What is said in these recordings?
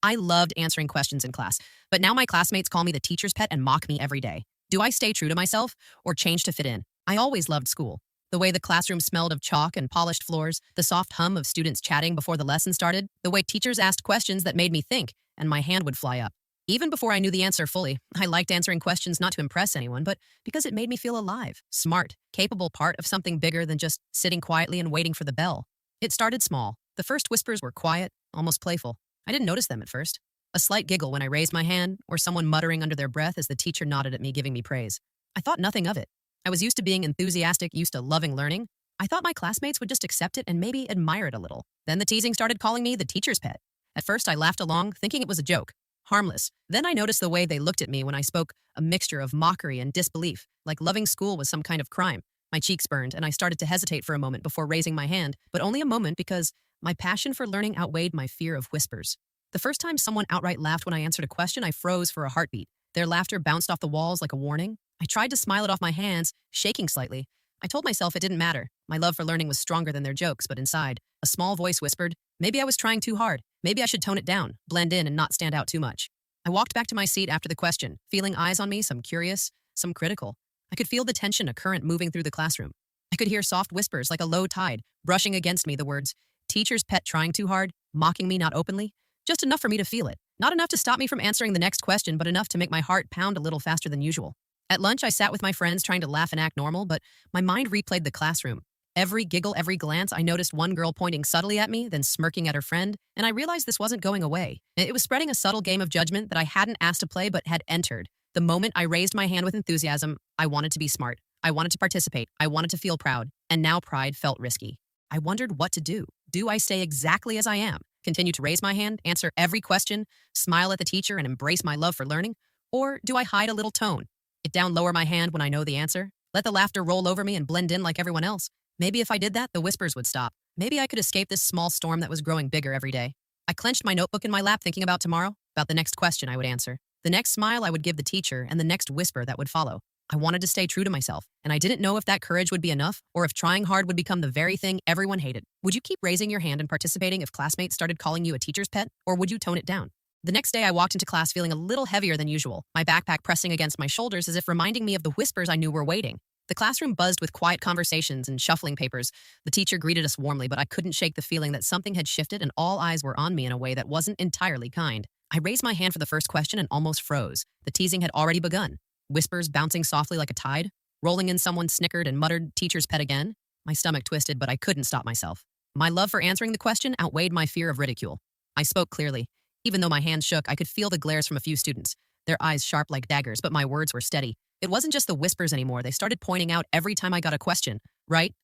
I loved answering questions in class, but now my classmates call me the teacher's pet and mock me every day. Do I stay true to myself or change to fit in? I always loved school. The way the classroom smelled of chalk and polished floors, the soft hum of students chatting before the lesson started, the way teachers asked questions that made me think, and my hand would fly up. Even before I knew the answer fully, I liked answering questions not to impress anyone, but because it made me feel alive, smart, capable part of something bigger than just sitting quietly and waiting for the bell. It started small. The first whispers were quiet, almost playful. I didn't notice them at first. A slight giggle when I raised my hand, or someone muttering under their breath as the teacher nodded at me, giving me praise. I thought nothing of it. I was used to being enthusiastic, used to loving learning. I thought my classmates would just accept it and maybe admire it a little. Then the teasing started calling me the teacher's pet. At first, I laughed along, thinking it was a joke. Harmless. Then I noticed the way they looked at me when I spoke, a mixture of mockery and disbelief, like loving school was some kind of crime. My cheeks burned, and I started to hesitate for a moment before raising my hand, but only a moment because my passion for learning outweighed my fear of whispers. The first time someone outright laughed when I answered a question, I froze for a heartbeat. Their laughter bounced off the walls like a warning. I tried to smile it off my hands, shaking slightly. I told myself it didn't matter. My love for learning was stronger than their jokes, but inside, a small voice whispered, maybe I was trying too hard. Maybe I should tone it down, blend in, and not stand out too much. I walked back to my seat after the question, feeling eyes on me, some curious, some critical. I could feel the tension, a current moving through the classroom. I could hear soft whispers like a low tide, brushing against me, the words, teacher's pet trying too hard, mocking me not openly. Just enough for me to feel it. Not enough to stop me from answering the next question, but enough to make my heart pound a little faster than usual. At lunch, I sat with my friends trying to laugh and act normal, but my mind replayed the classroom. Every giggle, every glance, I noticed one girl pointing subtly at me, then smirking at her friend, and I realized this wasn't going away. It was spreading a subtle game of judgment that I hadn't asked to play but had entered. The moment I raised my hand with enthusiasm, I wanted to be smart. I wanted to participate. I wanted to feel proud. And now pride felt risky. I wondered what to do. Do I stay exactly as I am? Continue to raise my hand, answer every question, smile at the teacher, and embrace my love for learning? Or do I hide a little tone? It down, lower my hand when I know the answer? Let the laughter roll over me and blend in like everyone else? Maybe if I did that, the whispers would stop. Maybe I could escape this small storm that was growing bigger every day. I clenched my notebook in my lap, thinking about tomorrow, about the next question I would answer, the next smile I would give the teacher, and the next whisper that would follow. I wanted to stay true to myself, and I didn't know if that courage would be enough or if trying hard would become the very thing everyone hated. Would you keep raising your hand and participating if classmates started calling you a teacher's pet, or would you tone it down? The next day, I walked into class feeling a little heavier than usual, my backpack pressing against my shoulders as if reminding me of the whispers I knew were waiting. The classroom buzzed with quiet conversations and shuffling papers. The teacher greeted us warmly, but I couldn't shake the feeling that something had shifted and all eyes were on me in a way that wasn't entirely kind. I raised my hand for the first question and almost froze. The teasing had already begun. Whispers bouncing softly like a tide. Rolling in, someone snickered and muttered, teacher's pet again. My stomach twisted, but I couldn't stop myself. My love for answering the question outweighed my fear of ridicule. I spoke clearly. Even though my hands shook, I could feel the glares from a few students. Their eyes sharp like daggers, but my words were steady. It wasn't just the whispers anymore. They started pointing out every time I got a question, right?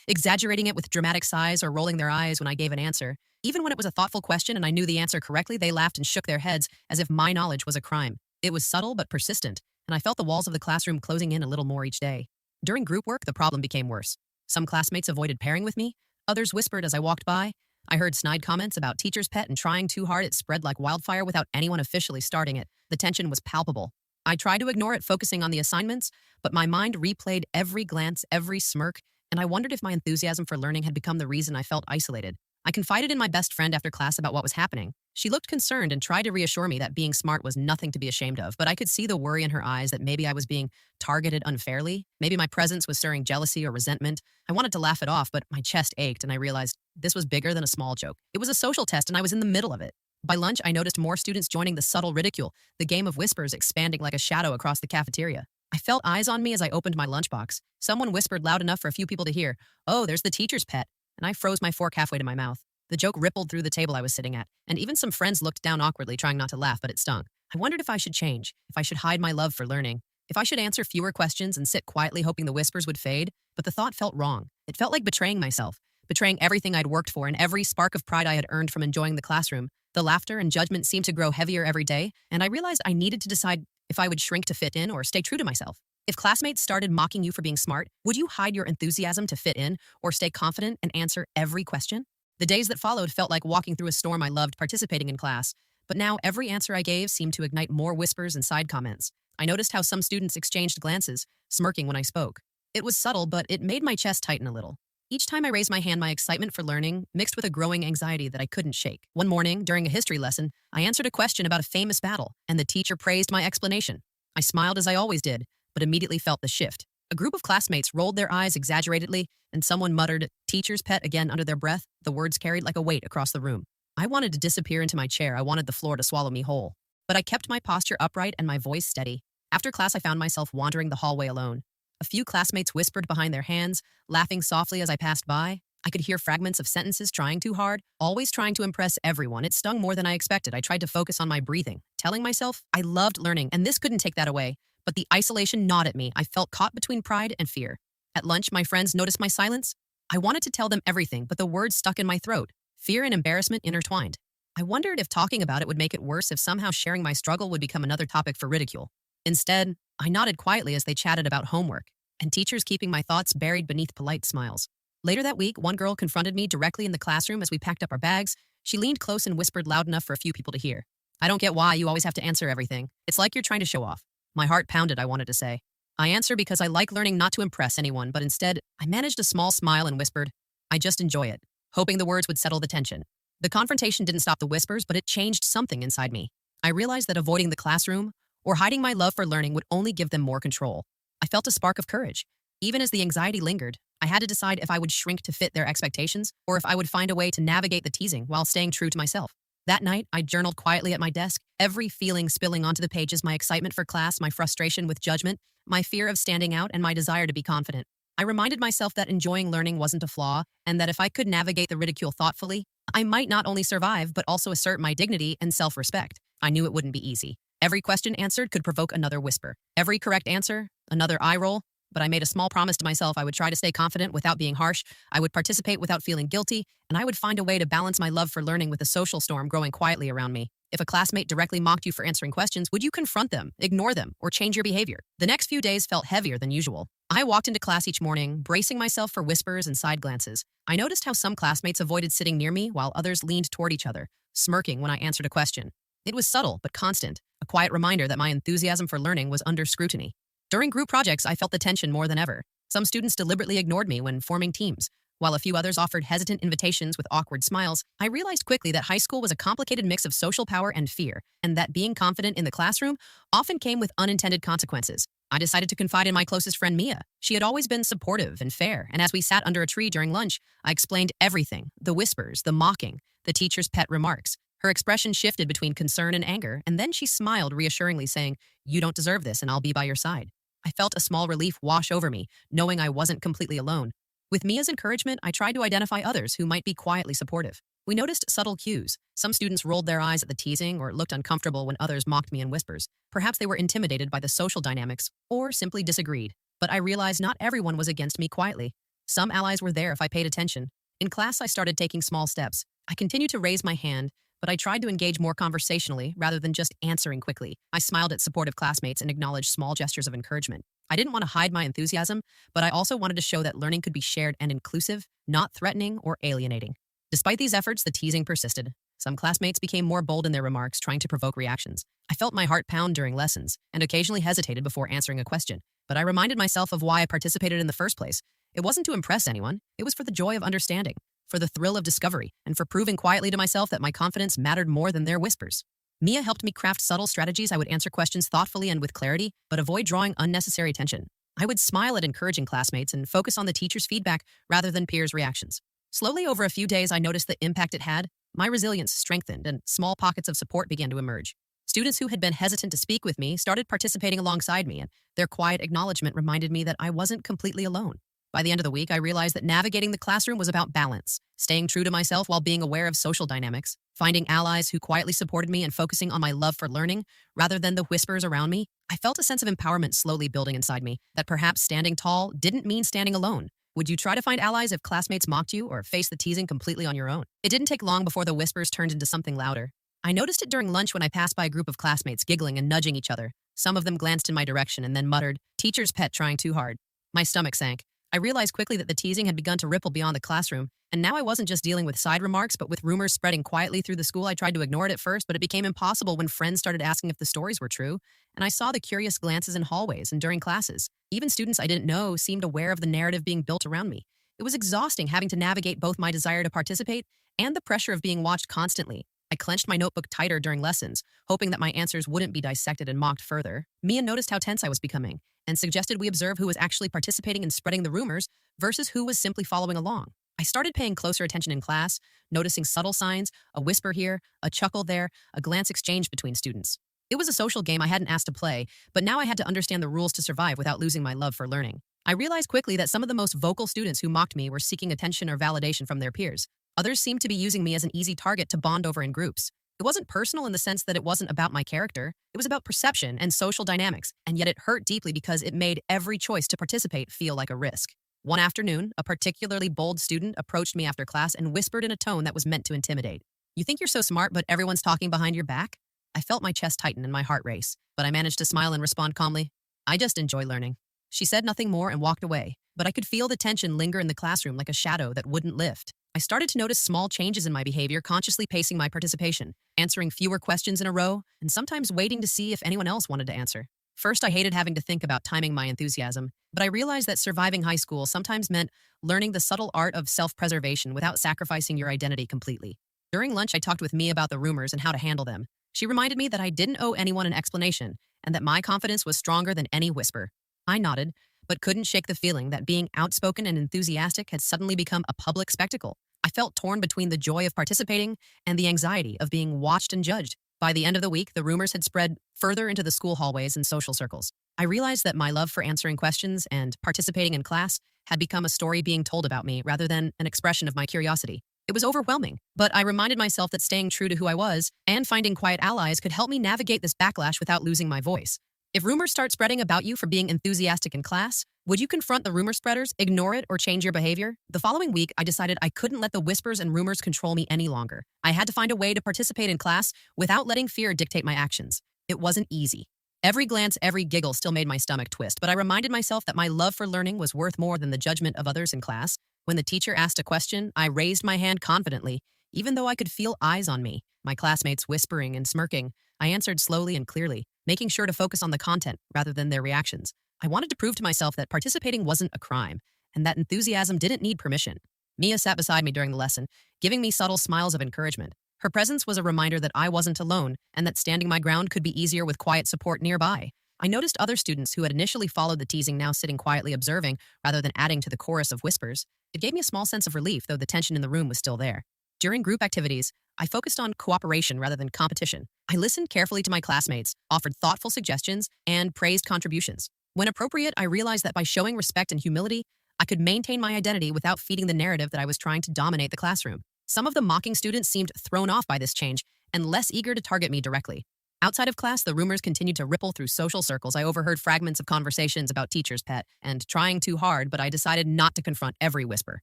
Exaggerating it with dramatic sighs or rolling their eyes when I gave an answer. Even when it was a thoughtful question and I knew the answer correctly, they laughed and shook their heads as if my knowledge was a crime. It was subtle but persistent, and I felt the walls of the classroom closing in a little more each day. During group work, the problem became worse. Some classmates avoided pairing with me. Others whispered as I walked by. I heard snide comments about teacher's pet and trying too hard. It spread like wildfire without anyone officially starting it. The tension was palpable. I tried to ignore it, focusing on the assignments, but my mind replayed every glance, every smirk, and I wondered if my enthusiasm for learning had become the reason I felt isolated. I confided in my best friend after class about what was happening. She looked concerned and tried to reassure me that being smart was nothing to be ashamed of, but I could see the worry in her eyes that maybe I was being targeted unfairly. Maybe my presence was stirring jealousy or resentment. I wanted to laugh it off, but my chest ached and I realized this was bigger than a small joke. It was a social test and I was in the middle of it. By lunch, I noticed more students joining the subtle ridicule, the game of whispers expanding like a shadow across the cafeteria. I felt eyes on me as I opened my lunchbox. Someone whispered loud enough for a few people to hear, "Oh, there's the teacher's pet," and I froze my fork halfway to my mouth. The joke rippled through the table I was sitting at, and even some friends looked down awkwardly, trying not to laugh, but it stung. I wondered if I should change, if I should hide my love for learning, if I should answer fewer questions and sit quietly hoping the whispers would fade, but the thought felt wrong. It felt like betraying myself, betraying everything I'd worked for and every spark of pride I had earned from enjoying the classroom. The laughter and judgment seemed to grow heavier every day, and I realized I needed to decide if I would shrink to fit in or stay true to myself. If classmates started mocking you for being smart, would you hide your enthusiasm to fit in or stay confident and answer every question? The days that followed felt like walking through a storm. I loved participating in class, but now every answer I gave seemed to ignite more whispers and side comments. I noticed how some students exchanged glances, smirking when I spoke. It was subtle, but it made my chest tighten a little. Each time I raised my hand, my excitement for learning mixed with a growing anxiety that I couldn't shake. One morning, during a history lesson, I answered a question about a famous battle, and the teacher praised my explanation. I smiled as I always did, but immediately felt the shift. A group of classmates rolled their eyes exaggeratedly, and someone muttered, "Teacher's pet," again under their breath. The words carried like a weight across the room. I wanted to disappear into my chair. I wanted the floor to swallow me whole. But I kept my posture upright and my voice steady. After class, I found myself wandering the hallway alone. A few classmates whispered behind their hands, laughing softly as I passed by. I could hear fragments of sentences trying too hard, always trying to impress everyone. It stung more than I expected. I tried to focus on my breathing, telling myself I loved learning, and this couldn't take that away. But the isolation gnawed at me. I felt caught between pride and fear. At lunch, my friends noticed my silence. I wanted to tell them everything, but the words stuck in my throat. Fear and embarrassment intertwined. I wondered if talking about it would make it worse, if somehow sharing my struggle would become another topic for ridicule. Instead, I nodded quietly as they chatted about homework, and teachers keeping my thoughts buried beneath polite smiles. Later that week, one girl confronted me directly in the classroom as we packed up our bags. She leaned close and whispered loud enough for a few people to hear, "I don't get why you always have to answer everything. It's like you're trying to show off." My heart pounded. I wanted to say, "I answer because I like learning, not to impress anyone," but instead, I managed a small smile and whispered, "I just enjoy it," hoping the words would settle the tension. The confrontation didn't stop the whispers, but it changed something inside me. I realized that avoiding the classroom or hiding my love for learning would only give them more control. I felt a spark of courage. Even as the anxiety lingered, I had to decide if I would shrink to fit their expectations or if I would find a way to navigate the teasing while staying true to myself. That night, I journaled quietly at my desk, every feeling spilling onto the pages: my excitement for class, my frustration with judgment, my fear of standing out, and my desire to be confident. I reminded myself that enjoying learning wasn't a flaw, and that if I could navigate the ridicule thoughtfully, I might not only survive, but also assert my dignity and self-respect. I knew it wouldn't be easy. Every question answered could provoke another whisper. Every correct answer, another eye roll. But I made a small promise to myself: I would try to stay confident without being harsh, I would participate without feeling guilty, and I would find a way to balance my love for learning with the social storm growing quietly around me. If a classmate directly mocked you for answering questions, would you confront them, ignore them, or change your behavior? The next few days felt heavier than usual. I walked into class each morning, bracing myself for whispers and side glances. I noticed how some classmates avoided sitting near me while others leaned toward each other, smirking when I answered a question. It was subtle but constant, a quiet reminder that my enthusiasm for learning was under scrutiny. During group projects, I felt the tension more than ever. Some students deliberately ignored me when forming teams, while a few others offered hesitant invitations with awkward smiles. I realized quickly that high school was a complicated mix of social power and fear, and that being confident in the classroom often came with unintended consequences. I decided to confide in my closest friend, Mia. She had always been supportive and fair, and as we sat under a tree during lunch, I explained everything: the whispers, the mocking, the teacher's pet remarks. Her expression shifted between concern and anger, and then she smiled reassuringly, saying, "You don't deserve this, and I'll be by your side." I felt a small relief wash over me, knowing I wasn't completely alone. With Mia's encouragement, I tried to identify others who might be quietly supportive. We noticed subtle cues. Some students rolled their eyes at the teasing or looked uncomfortable when others mocked me in whispers. Perhaps they were intimidated by the social dynamics or simply disagreed. But I realized not everyone was against me quietly. Some allies were there if I paid attention. In class, I started taking small steps. I continued to raise my hand, but I tried to engage more conversationally rather than just answering quickly. I smiled at supportive classmates and acknowledged small gestures of encouragement. I didn't want to hide my enthusiasm, but I also wanted to show that learning could be shared and inclusive, not threatening or alienating. Despite these efforts, the teasing persisted. Some classmates became more bold in their remarks, trying to provoke reactions. I felt my heart pound during lessons and occasionally hesitated before answering a question, but I reminded myself of why I participated in the first place. It wasn't to impress anyone. It was for the joy of understanding, for the thrill of discovery, and for proving quietly to myself that my confidence mattered more than their whispers. Mia helped me craft subtle strategies. I would answer questions thoughtfully and with clarity, but avoid drawing unnecessary attention. I would smile at encouraging classmates and focus on the teacher's feedback rather than peers' reactions. Slowly, over a few days, I noticed the impact it had. My resilience strengthened, and small pockets of support began to emerge. Students who had been hesitant to speak with me started participating alongside me, and their quiet acknowledgement reminded me that I wasn't completely alone. By the end of the week, I realized that navigating the classroom was about balance, staying true to myself while being aware of social dynamics, finding allies who quietly supported me, and focusing on my love for learning rather than the whispers around me. I felt a sense of empowerment slowly building inside me, that perhaps standing tall didn't mean standing alone. Would you try to find allies if classmates mocked you or face the teasing completely on your own? It didn't take long before the whispers turned into something louder. I noticed it during lunch when I passed by a group of classmates giggling and nudging each other. Some of them glanced in my direction and then muttered, "Teacher's pet trying too hard." My stomach sank. I realized quickly that the teasing had begun to ripple beyond the classroom, and now I wasn't just dealing with side remarks, but with rumors spreading quietly through the school. I tried to ignore it at first, but it became impossible when friends started asking if the stories were true, and I saw the curious glances in hallways and during classes. Even students I didn't know seemed aware of the narrative being built around me. It was exhausting having to navigate both my desire to participate and the pressure of being watched constantly. I clenched my notebook tighter during lessons, hoping that my answers wouldn't be dissected and mocked further. Mia noticed how tense I was becoming and suggested we observe who was actually participating in spreading the rumors versus who was simply following along. I started paying closer attention in class, noticing subtle signs, a whisper here, a chuckle there, a glance exchanged between students. It was a social game I hadn't asked to play, but now I had to understand the rules to survive without losing my love for learning. I realized quickly that some of the most vocal students who mocked me were seeking attention or validation from their peers. Others seemed to be using me as an easy target to bond over in groups. It wasn't personal in the sense that it wasn't about my character. It was about perception and social dynamics, and yet it hurt deeply because it made every choice to participate feel like a risk. One afternoon, a particularly bold student approached me after class and whispered in a tone that was meant to intimidate. "You think you're so smart, but everyone's talking behind your back?" I felt my chest tighten and my heart race, but I managed to smile and respond calmly. "I just enjoy learning." She said nothing more and walked away, but I could feel the tension linger in the classroom like a shadow that wouldn't lift. I started to notice small changes in my behavior, consciously pacing my participation, answering fewer questions in a row, and sometimes waiting to see if anyone else wanted to answer. First, I hated having to think about timing my enthusiasm, but I realized that surviving high school sometimes meant learning the subtle art of self-preservation without sacrificing your identity completely. During lunch, I talked with Mia about the rumors and how to handle them. She reminded me that I didn't owe anyone an explanation, and that my confidence was stronger than any whisper. I nodded, but couldn't shake the feeling that being outspoken and enthusiastic had suddenly become a public spectacle. I felt torn between the joy of participating and the anxiety of being watched and judged. By the end of the week, the rumors had spread further into the school hallways and social circles. I realized that my love for answering questions and participating in class had become a story being told about me rather than an expression of my curiosity. It was overwhelming, but I reminded myself that staying true to who I was and finding quiet allies could help me navigate this backlash without losing my voice. If rumors start spreading about you for being enthusiastic in class, would you confront the rumor spreaders, ignore it, or change your behavior? The following week, I decided I couldn't let the whispers and rumors control me any longer. I had to find a way to participate in class without letting fear dictate my actions. It wasn't easy. Every glance, every giggle still made my stomach twist, but I reminded myself that my love for learning was worth more than the judgment of others in class. When the teacher asked a question, I raised my hand confidently, even though I could feel eyes on me, my classmates whispering and smirking. I answered slowly and clearly, making sure to focus on the content rather than their reactions. I wanted to prove to myself that participating wasn't a crime, and that enthusiasm didn't need permission. Mia sat beside me during the lesson, giving me subtle smiles of encouragement. Her presence was a reminder that I wasn't alone, and that standing my ground could be easier with quiet support nearby. I noticed other students who had initially followed the teasing now sitting quietly observing, rather than adding to the chorus of whispers. It gave me a small sense of relief, though the tension in the room was still there. During group activities, I focused on cooperation rather than competition. I listened carefully to my classmates, offered thoughtful suggestions, and praised contributions. When appropriate, I realized that by showing respect and humility, I could maintain my identity without feeding the narrative that I was trying to dominate the classroom. Some of the mocking students seemed thrown off by this change and less eager to target me directly. Outside of class, the rumors continued to ripple through social circles. I overheard fragments of conversations about teacher's pet and trying too hard, but I decided not to confront every whisper.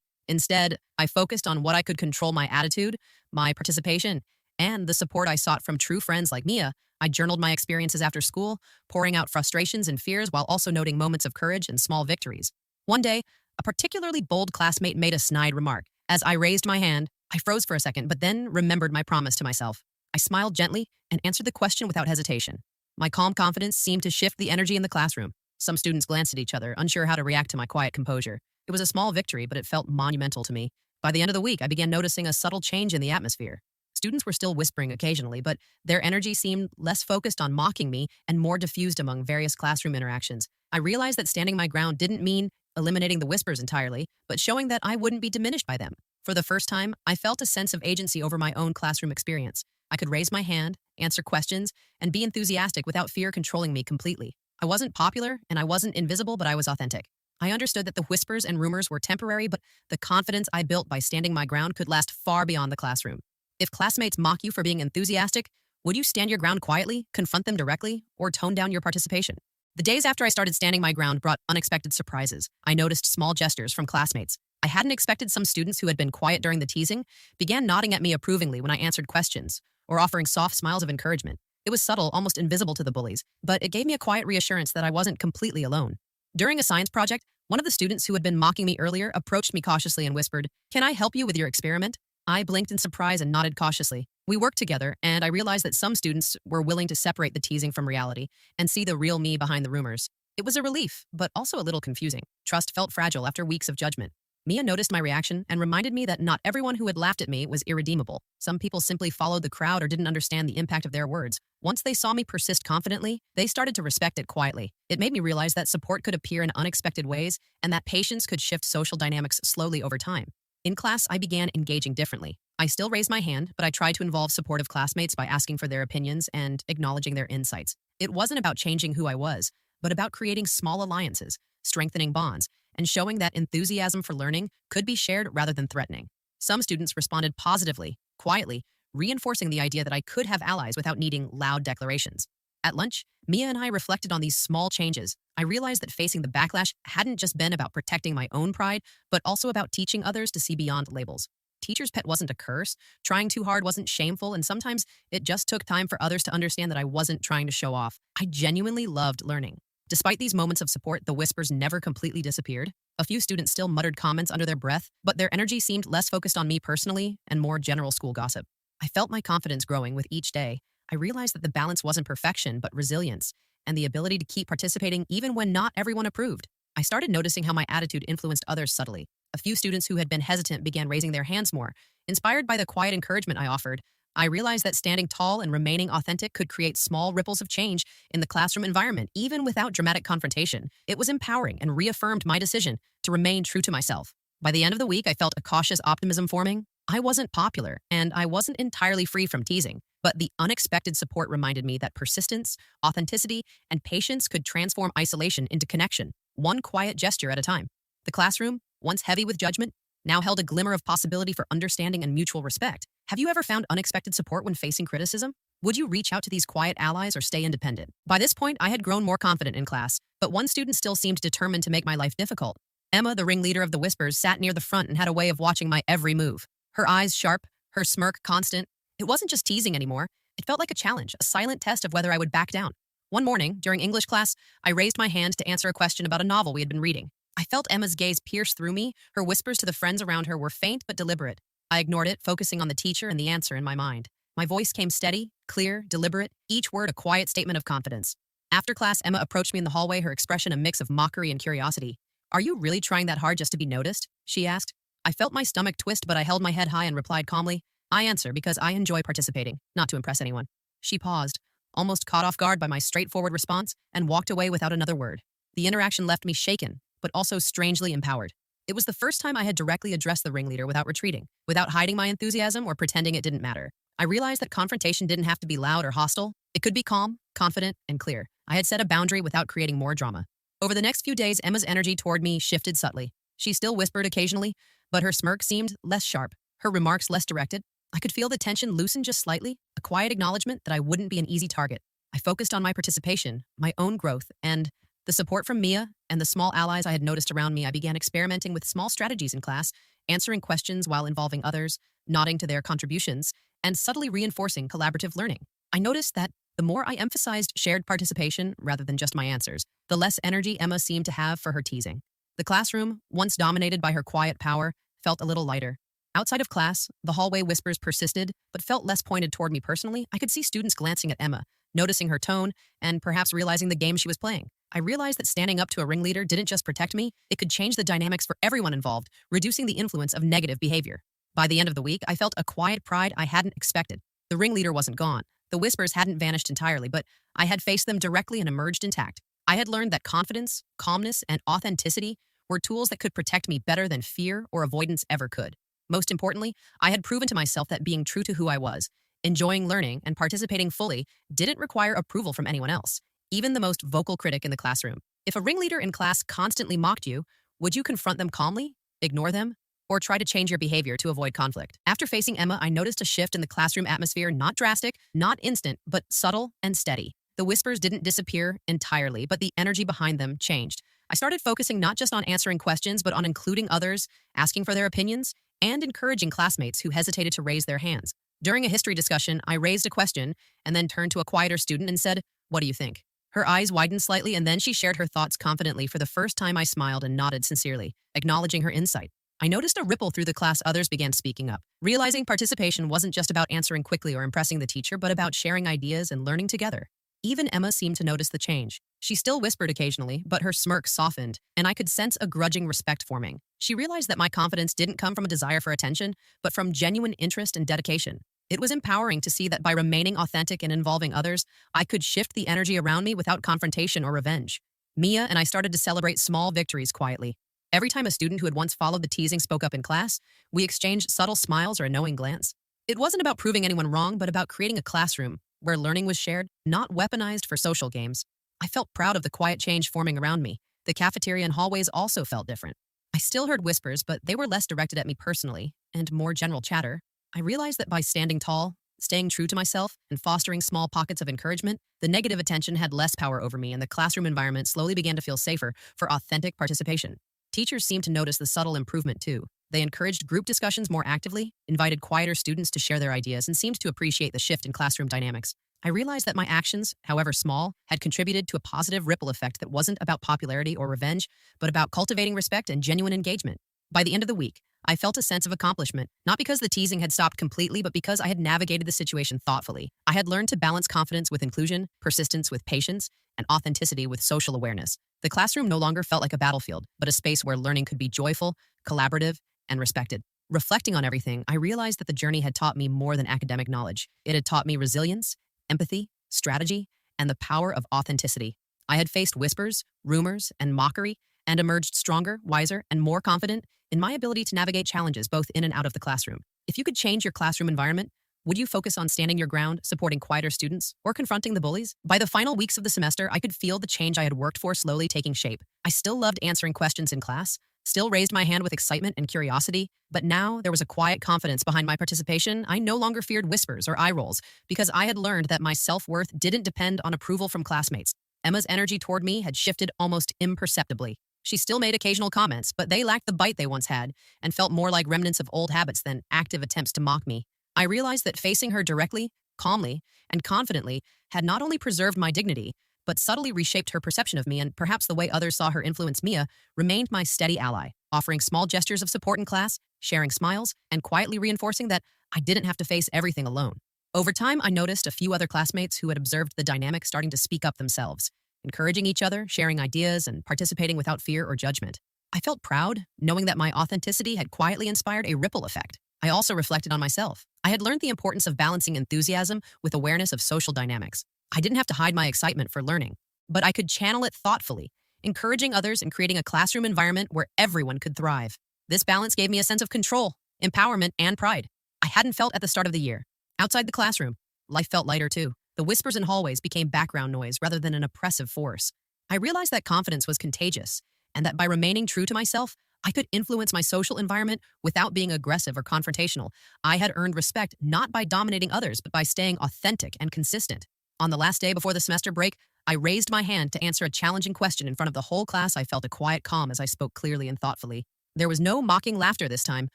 Instead, I focused on what I could control: my attitude, my participation, and the support I sought from true friends like Mia. I journaled my experiences after school, pouring out frustrations and fears while also noting moments of courage and small victories. One day, a particularly bold classmate made a snide remark. As I raised my hand, I froze for a second, but then remembered my promise to myself. I smiled gently and answered the question without hesitation. My calm confidence seemed to shift the energy in the classroom. Some students glanced at each other, unsure how to react to my quiet composure. It was a small victory, but it felt monumental to me. By the end of the week, I began noticing a subtle change in the atmosphere. Students were still whispering occasionally, but their energy seemed less focused on mocking me and more diffused among various classroom interactions. I realized that standing my ground didn't mean eliminating the whispers entirely, but showing that I wouldn't be diminished by them. For the first time, I felt a sense of agency over my own classroom experience. I could raise my hand, answer questions, and be enthusiastic without fear controlling me completely. I wasn't popular, and I wasn't invisible, but I was authentic. I understood that the whispers and rumors were temporary, but the confidence I built by standing my ground could last far beyond the classroom. If classmates mock you for being enthusiastic, would you stand your ground quietly, confront them directly, or tone down your participation? The days after I started standing my ground brought unexpected surprises. I noticed small gestures from classmates. I hadn't expected some students who had been quiet during the teasing began nodding at me approvingly when I answered questions, or offering soft smiles of encouragement. It was subtle, almost invisible to the bullies, but it gave me a quiet reassurance that I wasn't completely alone. During a science project, one of the students who had been mocking me earlier approached me cautiously and whispered, "Can I help you with your experiment?" I blinked in surprise and nodded cautiously. We worked together, and I realized that some students were willing to separate the teasing from reality and see the real me behind the rumors. It was a relief, but also a little confusing. Trust felt fragile after weeks of judgment. Mia noticed my reaction and reminded me that not everyone who had laughed at me was irredeemable. Some people simply followed the crowd or didn't understand the impact of their words. Once they saw me persist confidently, they started to respect it quietly. It made me realize that support could appear in unexpected ways and that patience could shift social dynamics slowly over time. In class, I began engaging differently. I still raised my hand, but I tried to involve supportive classmates by asking for their opinions and acknowledging their insights. It wasn't about changing who I was, but about creating small alliances, strengthening bonds, and showing that enthusiasm for learning could be shared rather than threatening. Some students responded positively, quietly, reinforcing the idea that I could have allies without needing loud declarations. At lunch, Mia and I reflected on these small changes. I realized that facing the backlash hadn't just been about protecting my own pride, but also about teaching others to see beyond labels. Teacher's pet wasn't a curse, trying too hard wasn't shameful, and sometimes it just took time for others to understand that I wasn't trying to show off. I genuinely loved learning. Despite these moments of support, the whispers never completely disappeared. A few students still muttered comments under their breath, but their energy seemed less focused on me personally and more general school gossip. I felt my confidence growing with each day. I realized that the balance wasn't perfection, but resilience, and the ability to keep participating even when not everyone approved. I started noticing how my attitude influenced others subtly. A few students who had been hesitant began raising their hands more. Inspired by the quiet encouragement I offered, I realized that standing tall and remaining authentic could create small ripples of change in the classroom environment, even without dramatic confrontation. It was empowering and reaffirmed my decision to remain true to myself. By the end of the week, I felt a cautious optimism forming. I wasn't popular, and I wasn't entirely free from teasing, but the unexpected support reminded me that persistence, authenticity, and patience could transform isolation into connection, one quiet gesture at a time. The classroom, once heavy with judgment, now held a glimmer of possibility for understanding and mutual respect. Have you ever found unexpected support when facing criticism? Would you reach out to these quiet allies or stay independent? By this point, I had grown more confident in class, but one student still seemed determined to make my life difficult. Emma, the ringleader of the Whispers, sat near the front and had a way of watching my every move. Her eyes sharp, her smirk constant. It wasn't just teasing anymore. It felt like a challenge, a silent test of whether I would back down. One morning, during English class, I raised my hand to answer a question about a novel we had been reading. I felt Emma's gaze pierce through me. Her whispers to the friends around her were faint but deliberate. I ignored it, focusing on the teacher and the answer in my mind. My voice came steady, clear, deliberate, each word a quiet statement of confidence. After class, Emma approached me in the hallway, her expression a mix of mockery and curiosity. "Are you really trying that hard just to be noticed?" she asked. I felt my stomach twist, but I held my head high and replied calmly, "I answer because I enjoy participating, not to impress anyone." She paused, almost caught off guard by my straightforward response, and walked away without another word. The interaction left me shaken, but also strangely empowered. It was the first time I had directly addressed the ringleader without retreating, without hiding my enthusiasm or pretending it didn't matter. I realized that confrontation didn't have to be loud or hostile. It could be calm, confident, and clear. I had set a boundary without creating more drama. Over the next few days, Emma's energy toward me shifted subtly. She still whispered occasionally, but her smirk seemed less sharp, her remarks less directed. I could feel the tension loosen just slightly, a quiet acknowledgement that I wouldn't be an easy target. I focused on my participation, my own growth, and the support from Mia and the small allies I had noticed around me. I began experimenting with small strategies in class, answering questions while involving others, nodding to their contributions, and subtly reinforcing collaborative learning. I noticed that the more I emphasized shared participation rather than just my answers, the less energy Emma seemed to have for her teasing. The classroom, once dominated by her quiet power, felt a little lighter. Outside of class, the hallway whispers persisted, but felt less pointed toward me personally. I could see students glancing at Emma, noticing her tone, and perhaps realizing the game she was playing. I realized that standing up to a ringleader didn't just protect me, it could change the dynamics for everyone involved, reducing the influence of negative behavior. By the end of the week, I felt a quiet pride I hadn't expected. The ringleader wasn't gone. The whispers hadn't vanished entirely, but I had faced them directly and emerged intact. I had learned that confidence, calmness, and authenticity were tools that could protect me better than fear or avoidance ever could. Most importantly, I had proven to myself that being true to who I was, enjoying learning, and participating fully didn't require approval from anyone else, even the most vocal critic in the classroom. If a ringleader in class constantly mocked you, would you confront them calmly, ignore them, or try to change your behavior to avoid conflict? After facing Emma, I noticed a shift in the classroom atmosphere, not drastic, not instant, but subtle and steady. The whispers didn't disappear entirely, but the energy behind them changed. I started focusing not just on answering questions, but on including others, asking for their opinions, and encouraging classmates who hesitated to raise their hands. During a history discussion, I raised a question and then turned to a quieter student and said, "What do you think?" Her eyes widened slightly, and then she shared her thoughts confidently. For the first time, I smiled and nodded sincerely, acknowledging her insight. I noticed a ripple through the class. Others began speaking up, realizing participation wasn't just about answering quickly or impressing the teacher, but about sharing ideas and learning together. Even Emma seemed to notice the change. She still whispered occasionally, but her smirk softened, and I could sense a grudging respect forming. She realized that my confidence didn't come from a desire for attention, but from genuine interest and dedication. It was empowering to see that by remaining authentic and involving others, I could shift the energy around me without confrontation or revenge. Mia and I started to celebrate small victories quietly. Every time a student who had once followed the teasing spoke up in class, we exchanged subtle smiles or a knowing glance. It wasn't about proving anyone wrong, but about creating a classroom where learning was shared, not weaponized for social games. I felt proud of the quiet change forming around me. The cafeteria and hallways also felt different. I still heard whispers, but they were less directed at me personally and more general chatter. I realized that by standing tall, staying true to myself, and fostering small pockets of encouragement, the negative attention had less power over me and the classroom environment slowly began to feel safer for authentic participation. Teachers seemed to notice the subtle improvement too. They encouraged group discussions more actively, invited quieter students to share their ideas, and seemed to appreciate the shift in classroom dynamics. I realized that my actions, however small, had contributed to a positive ripple effect that wasn't about popularity or revenge, but about cultivating respect and genuine engagement. By the end of the week, I felt a sense of accomplishment, not because the teasing had stopped completely, but because I had navigated the situation thoughtfully. I had learned to balance confidence with inclusion, persistence with patience, and authenticity with social awareness. The classroom no longer felt like a battlefield, but a space where learning could be joyful, collaborative, and respected. Reflecting on everything, I realized that the journey had taught me more than academic knowledge. It had taught me resilience, empathy, strategy, and the power of authenticity. I had faced whispers, rumors, and mockery, and emerged stronger, wiser, and more confident in my ability to navigate challenges both in and out of the classroom. If you could change your classroom environment, would you focus on standing your ground, supporting quieter students, or confronting the bullies? By the final weeks of the semester, I could feel the change I had worked for slowly taking shape. I still loved answering questions in class, still raised my hand with excitement and curiosity, but now there was a quiet confidence behind my participation. I no longer feared whispers or eye rolls because I had learned that my self-worth didn't depend on approval from classmates. Emma's energy toward me had shifted almost imperceptibly. She still made occasional comments, but they lacked the bite they once had and felt more like remnants of old habits than active attempts to mock me. I realized that facing her directly, calmly, and confidently had not only preserved my dignity, but subtly reshaped her perception of me, and perhaps the way others saw her influence Mia remained my steady ally, offering small gestures of support in class, sharing smiles, and quietly reinforcing that I didn't have to face everything alone. Over time, I noticed a few other classmates who had observed the dynamic starting to speak up themselves, encouraging each other, sharing ideas, and participating without fear or judgment. I felt proud, knowing that my authenticity had quietly inspired a ripple effect. I also reflected on myself. I had learned the importance of balancing enthusiasm with awareness of social dynamics. I didn't have to hide my excitement for learning, but I could channel it thoughtfully, encouraging others and creating a classroom environment where everyone could thrive. This balance gave me a sense of control, empowerment, and pride I hadn't felt at the start of the year. Outside the classroom, life felt lighter too. The whispers in hallways became background noise rather than an oppressive force. I realized that confidence was contagious, and that by remaining true to myself, I could influence my social environment without being aggressive or confrontational. I had earned respect not by dominating others, but by staying authentic and consistent. On the last day before the semester break, I raised my hand to answer a challenging question in front of the whole class. I felt a quiet calm as I spoke clearly and thoughtfully. There was no mocking laughter this time,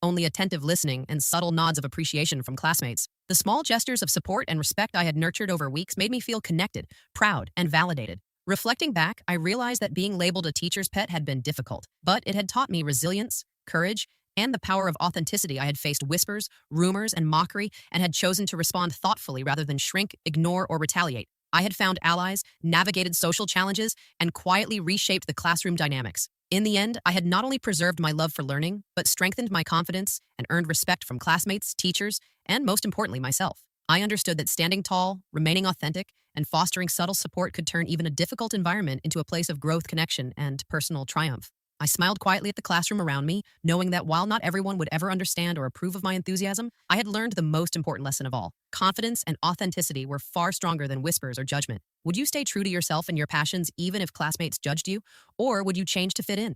only attentive listening and subtle nods of appreciation from classmates. The small gestures of support and respect I had nurtured over weeks made me feel connected, proud, and validated. Reflecting back, I realized that being labeled a teacher's pet had been difficult, but it had taught me resilience, courage, and the power of authenticity. I had faced whispers, rumors, and mockery, and had chosen to respond thoughtfully rather than shrink, ignore, or retaliate. I had found allies, navigated social challenges, and quietly reshaped the classroom dynamics. In the end, I had not only preserved my love for learning, but strengthened my confidence and earned respect from classmates, teachers, and most importantly, myself. I understood that standing tall, remaining authentic, and fostering subtle support could turn even a difficult environment into a place of growth, connection, and personal triumph. I smiled quietly at the classroom around me, knowing that while not everyone would ever understand or approve of my enthusiasm, I had learned the most important lesson of all. Confidence and authenticity were far stronger than whispers or judgment. Would you stay true to yourself and your passions even if classmates judged you? Or would you change to fit in?